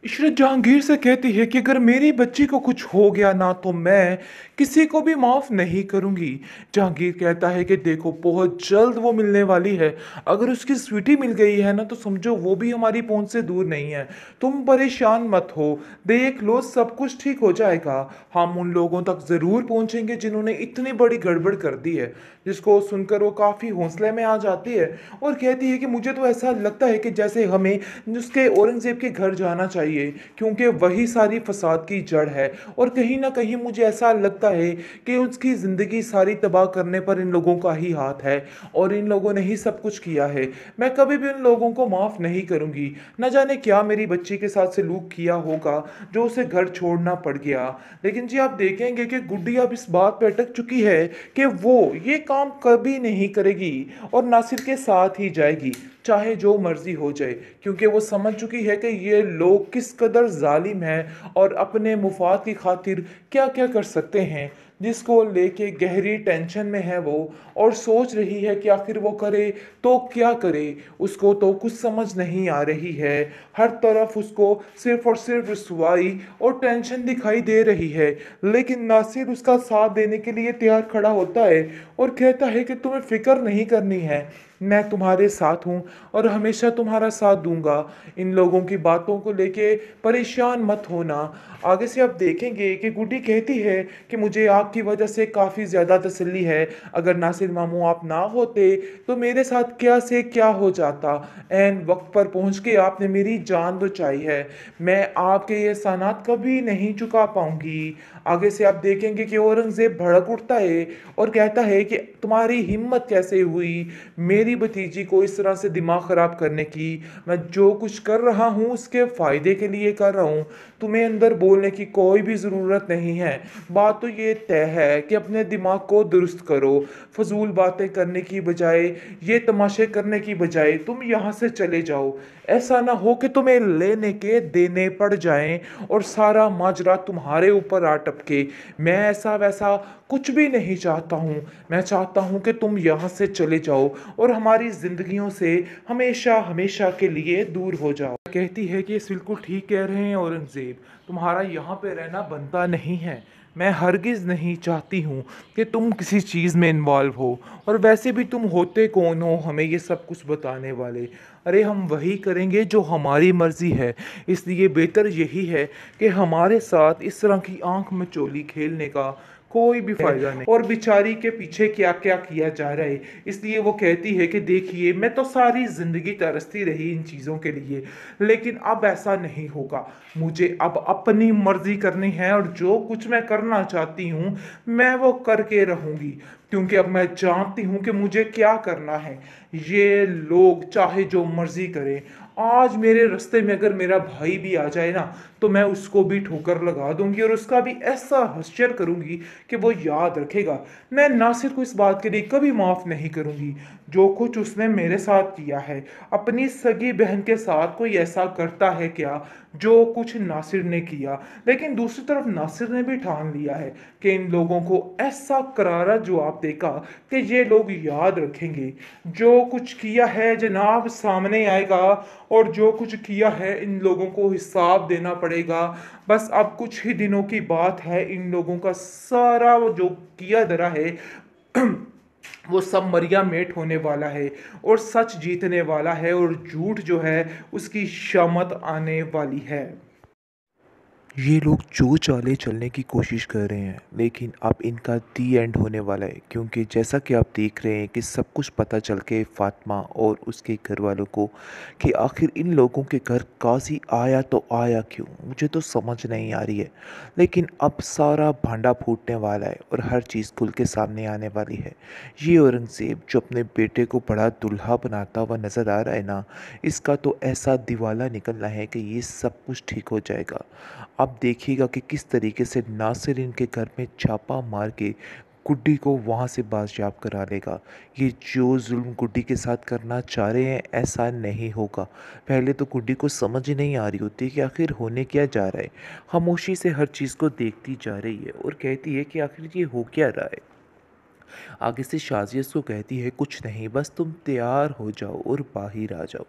इशरत जहांगीर से कहती है कि अगर मेरी बच्ची को कुछ हो गया ना तो मैं किसी को भी माफ़ नहीं करूंगी। जहांगीर कहता है कि देखो बहुत जल्द वो मिलने वाली है। अगर उसकी स्वीटी मिल गई है ना तो समझो वो भी हमारी पहुंच से दूर नहीं है। तुम परेशान मत हो, देख लो सब कुछ ठीक हो जाएगा। हम उन लोगों तक ज़रूर पहुंचेंगे जिन्होंने इतनी बड़ी गड़बड़ कर दी है। जिसको सुनकर वो काफ़ी हौसले में आ जाती है और कहती है कि मुझे तो ऐसा लगता है कि जैसे हमें उसके औरंगज़ेब के घर जाना चाहिए, क्योंकि वही सारी फसाद की जड़ है। और कहीं ना कहीं मुझे ऐसा लगता है कि उसकी ज़िंदगी सारी तबाह करने पर इन लोगों का ही हाथ है और इन लोगों ने ही सब कुछ किया है। मैं कभी भी उन लोगों को माफ़ नहीं करूँगी। न जाने क्या मेरी बच्ची के साथ सलूक किया होगा जो उसे घर छोड़ना पड़ गया। लेकिन जी आप देखेंगे कि गुड्डी अब इस बात पे अटक चुकी है कि वो ये काम कभी नहीं करेगी और नासिर के साथ ही जाएगी, चाहे जो मर्जी हो जाए। क्योंकि वो समझ चुकी है कि ये लोग किस कदर जालिम हैं और अपने मुफाद की खातिर क्या क्या कर सकते हैं। जिसको लेके गहरी टेंशन में है वो और सोच रही है कि आखिर वो करे तो क्या करे। उसको तो कुछ समझ नहीं आ रही है। हर तरफ उसको सिर्फ और सिर्फ रुसवाई और टेंशन दिखाई दे रही है। लेकिन नासिर उसका साथ देने के लिए तैयार खड़ा होता है और कहता है कि तुम्हें फिक्र नहीं करनी है, मैं तुम्हारे साथ हूँ और हमेशा तुम्हारा साथ दूंगा। इन लोगों की बातों को लेके परेशान मत होना। आगे से आप देखेंगे कि गुड्डी कहती है कि मुझे आपकी वजह से काफ़ी ज़्यादा तसल्ली है। अगर नासिर मामू आप ना होते तो मेरे साथ क्या से क्या हो जाता। एन वक्त पर पहुँच के आपने मेरी जान बचाई है। मैं आपके ये एहसानात कभी नहीं चुका पाऊंगी। आगे से आप देखेंगे कि औरंगज़ेब भड़क उठता है और कहता है कि तुम्हारी हिम्मत कैसे हुई मेरी भतीजी को इस तरह से दिमाग ख़राब करने की। मैं जो कुछ कर रहा हूँ उसके फ़ायदे के लिए कर रहा हूँ। तुम्हें अंदर बोलने की कोई भी ज़रूरत नहीं है। बात तो ये तय है कि अपने दिमाग को दुरुस्त करो। फजूल बातें करने की बजाय, ये तमाशे करने की बजाय तुम यहाँ से चले जाओ। ऐसा ना हो कि तुम्हें लेने के देने पड़ जाएं और सारा माजरा तुम्हारे ऊपर आ टपके। मैं ऐसा वैसा कुछ भी नहीं चाहता हूँ। मैं चाहता हूँ कि तुम यहाँ से चले जाओ और हमारी ज़िंदगियों से हमेशा हमेशा के लिए दूर हो जाओ। कहती है कि इस बिल्कुल ठीक कह रहे हैं औरंगज़ेब, तुम्हारा यहाँ पे रहना बनता नहीं है। मैं हरगिज़ नहीं चाहती हूँ कि तुम किसी चीज़ में इन्वॉल्व हो। और वैसे भी तुम होते कौन हो हमें ये सब कुछ बताने वाले। अरे हम वही करेंगे जो हमारी मर्ज़ी है। इसलिए बेहतर यही है कि हमारे साथ इस तरह की आंख में चोली खेलने का कोई भी फायदा नहीं। और बेचारी के पीछे क्या क्या किया जा रहा है। इसलिए वो कहती है कि देखिए मैं तो सारी जिंदगी तरसती रही इन चीज़ों के लिए, लेकिन अब ऐसा नहीं होगा। मुझे अब अपनी मर्जी करनी है और जो कुछ मैं करना चाहती हूँ मैं वो करके रहूंगी। क्योंकि अब मैं जानती हूँ कि मुझे क्या करना है। ये लोग चाहे जो मर्जी करें, आज मेरे रास्ते में अगर मेरा भाई भी आ जाए ना तो मैं उसको भी ठोकर लगा दूंगी और उसका भी ऐसा हश्र करूंगी कि वो याद रखेगा। मैं नासिर को इस बात के लिए कभी माफ़ नहीं करूंगी जो कुछ उसने मेरे साथ किया है। अपनी सगी बहन के साथ कोई ऐसा करता है क्या जो कुछ नासिर ने किया। लेकिन दूसरी तरफ नासिर ने भी ठान लिया है कि इन लोगों को ऐसा करारा जवाब देगा कि ये लोग याद रखेंगे। जो कुछ किया है जनाब सामने आएगा और जो कुछ किया है इन लोगों को हिसाब देना पड़ेगा। बस अब कुछ ही दिनों की बात है, इन लोगों का सारा वो जो किया धरा है वो सब मरिया मेट होने वाला है और सच जीतने वाला है और झूठ जो है उसकी शामत आने वाली है। ये लोग जो चालें चलने की कोशिश कर रहे हैं लेकिन अब इनका दी एंड होने वाला है, क्योंकि जैसा कि आप देख रहे हैं कि सब कुछ पता चल के फातिमा और उसके घर वालों को कि आखिर इन लोगों के घर काजी आया तो आया क्यों, मुझे तो समझ नहीं आ रही है। लेकिन अब सारा भांडा फूटने वाला है और हर चीज़ खुल के सामने आने वाली है। ये औरंगज़ेब जो अपने बेटे को बड़ा दुल्हा बनाता हुआ नज़र आ रहा है ना, इसका तो ऐसा दिवाला निकलना है कि ये सब कुछ ठीक हो जाएगा। आप देखिएगा कि किस तरीके से नासिर इनके घर में छापा मार के गुड्डी को वहाँ से बाजियाब करा लेगा। ये जो जुल्म गुड्डी के साथ करना चाह रहे हैं ऐसा नहीं होगा। पहले तो गुड्डी को समझ ही नहीं आ रही होती कि आखिर होने क्या जा रहा है। खामोशी से हर चीज़ को देखती जा रही है और कहती है कि आखिर ये हो क्या रहा है। आगे से शाज़िया उसको कहती है कुछ नहीं, बस तुम तैयार हो जाओ और बाहर आ जाओ।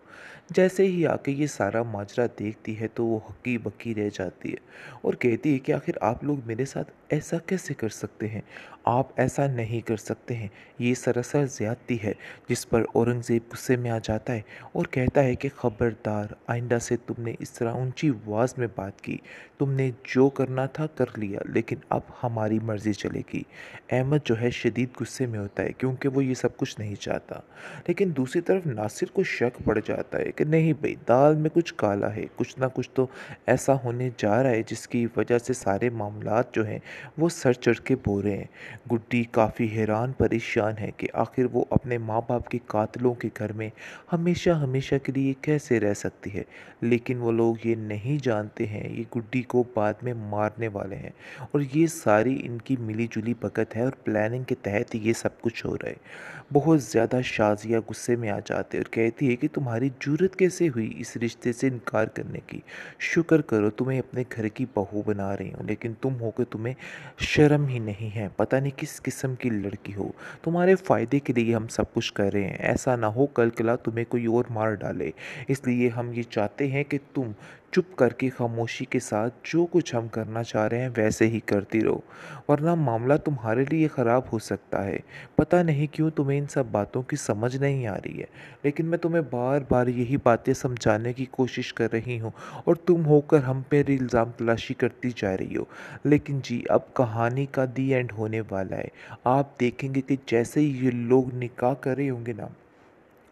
जैसे ही आके ये सारा माजरा देखती है तो वो हक्की बक्की रह जाती है और कहती है कि आखिर आप लोग मेरे साथ ऐसा कैसे कर सकते हैं? आप ऐसा नहीं कर सकते हैं, ये सरासर ज़्यादती है। जिस पर औरंगज़ेब गुस्से में आ जाता है और कहता है कि खबरदार, आइंदा से तुमने इस तरह ऊंची आवाज़ में बात की। तुमने जो करना था कर लिया, लेकिन अब हमारी मर्ज़ी चलेगी। अहमद जो है शदीद गुस्से में होता है क्योंकि वो ये सब कुछ नहीं चाहता। लेकिन दूसरी तरफ नासिर को शक पड़ जाता है कि नहीं भाई, दाल में कुछ काला है, कुछ ना कुछ तो ऐसा होने जा रहा है जिसकी वजह से सारे मामलात जो हैं वो सर चढ़ के बो रहे हैं। गुड्डी काफ़ी हैरान परेशान है कि आखिर वो अपने माँ बाप के कातलों के घर में हमेशा हमेशा के लिए कैसे रह सकती है। लेकिन वो लोग ये नहीं जानते हैं ये गुड्डी को बाद में मारने वाले हैं और ये सारी इनकी मिली जुली भगत है और प्लानिंग के तहत ये सब कुछ हो रहा है। बहुत ज़्यादा शाज़िया गुस्से में आ जाती है और कहती है कि तुम्हारी जुर्रत कैसे हुई इस रिश्ते से इनकार करने की? शुक्र करो तुम्हें अपने घर की बहू बना रही हूँ, लेकिन तुम हो के तुम्हें शर्म ही नहीं है। पता नहीं किस किस्म की लड़की हो। तुम्हारे फ़ायदे के लिए हम सब कुछ कर रहे हैं, ऐसा ना हो कल कला तुम्हें कोई और मार डाले। इसलिए हम ये चाहते हैं कि तुम चुप करके खामोशी के साथ जो कुछ हम करना चाह रहे हैं वैसे ही करती रहो, वरना मामला तुम्हारे लिए ख़राब हो सकता है। पता नहीं क्यों तुम्हें इन सब बातों की समझ नहीं आ रही है, लेकिन मैं तुम्हें बार बार यही बातें समझाने की कोशिश कर रही हूँ और तुम होकर हम पर इल्ज़ाम तलाशी करती जा रही हो। लेकिन जी, अब कहानी का दी एंड होने वाला है। आप देखेंगे कि जैसे ही ये लोग निकाह कर रहे होंगे ना,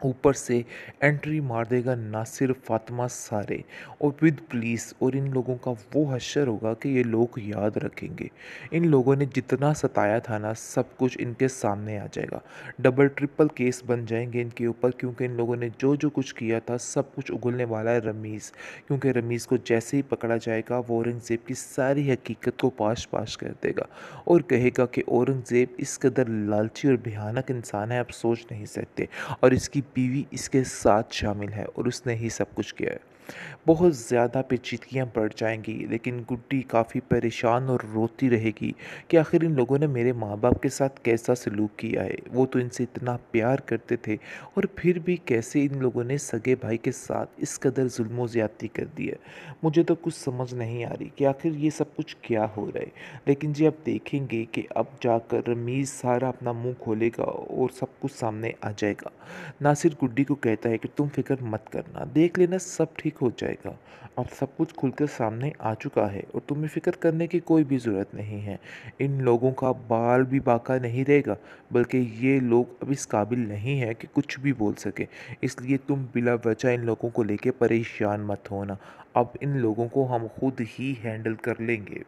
ऊपर से एंट्री मार देगा नासिर, फातिमा सारे और विद पुलिस, और इन लोगों का वो हश्र होगा कि ये लोग याद रखेंगे। इन लोगों ने जितना सताया था ना, सब कुछ इनके सामने आ जाएगा। डबल ट्रिपल केस बन जाएंगे इनके ऊपर, क्योंकि इन लोगों ने जो जो कुछ किया था सब कुछ उगलने वाला है रमीज़। क्योंकि रमीज़ को जैसे ही पकड़ा जाएगा वो औरंगज़ेब की सारी हकीकत को पाश पाश कर देगा और कहेगा कि औरंगज़ेब इस कदर लालची और भयानक इंसान है, आप सोच नहीं सकते, और इसकी बीवी इसके साथ शामिल है और उसने ही सब कुछ किया है। बहुत ज़्यादा पेचीदगियाँ बढ़ जाएंगी, लेकिन गुड्डी काफ़ी परेशान और रोती रहेगी कि आखिर इन लोगों ने मेरे माँ बाप के साथ कैसा सलूक किया है। वो तो इनसे इतना प्यार करते थे और फिर भी कैसे इन लोगों ने सगे भाई के साथ इस कदर जुल्म व ज़्यादती कर दी है। मुझे तो कुछ समझ नहीं आ रही कि आखिर ये सब कुछ क्या हो रहा है। लेकिन जी, आप देखेंगे कि अब जाकर रमीज़ सारा अपना मुंह खोलेगा और सब कुछ सामने आ जाएगा। नासिर गुड्डी को कहता है कि तुम फिक्र मत करना, देख लेना सब ठीक हो जाएगा। अब सब कुछ खुलकर सामने आ चुका है और तुम्हें फ़िक्र करने की कोई भी ज़रूरत नहीं है। इन लोगों का बाल भी बाका नहीं रहेगा, बल्कि ये लोग अब इस काबिल नहीं है कि कुछ भी बोल सके। इसलिए तुम बिला वजह इन लोगों को लेके परेशान मत होना। अब इन लोगों को हम खुद ही हैंडल कर लेंगे।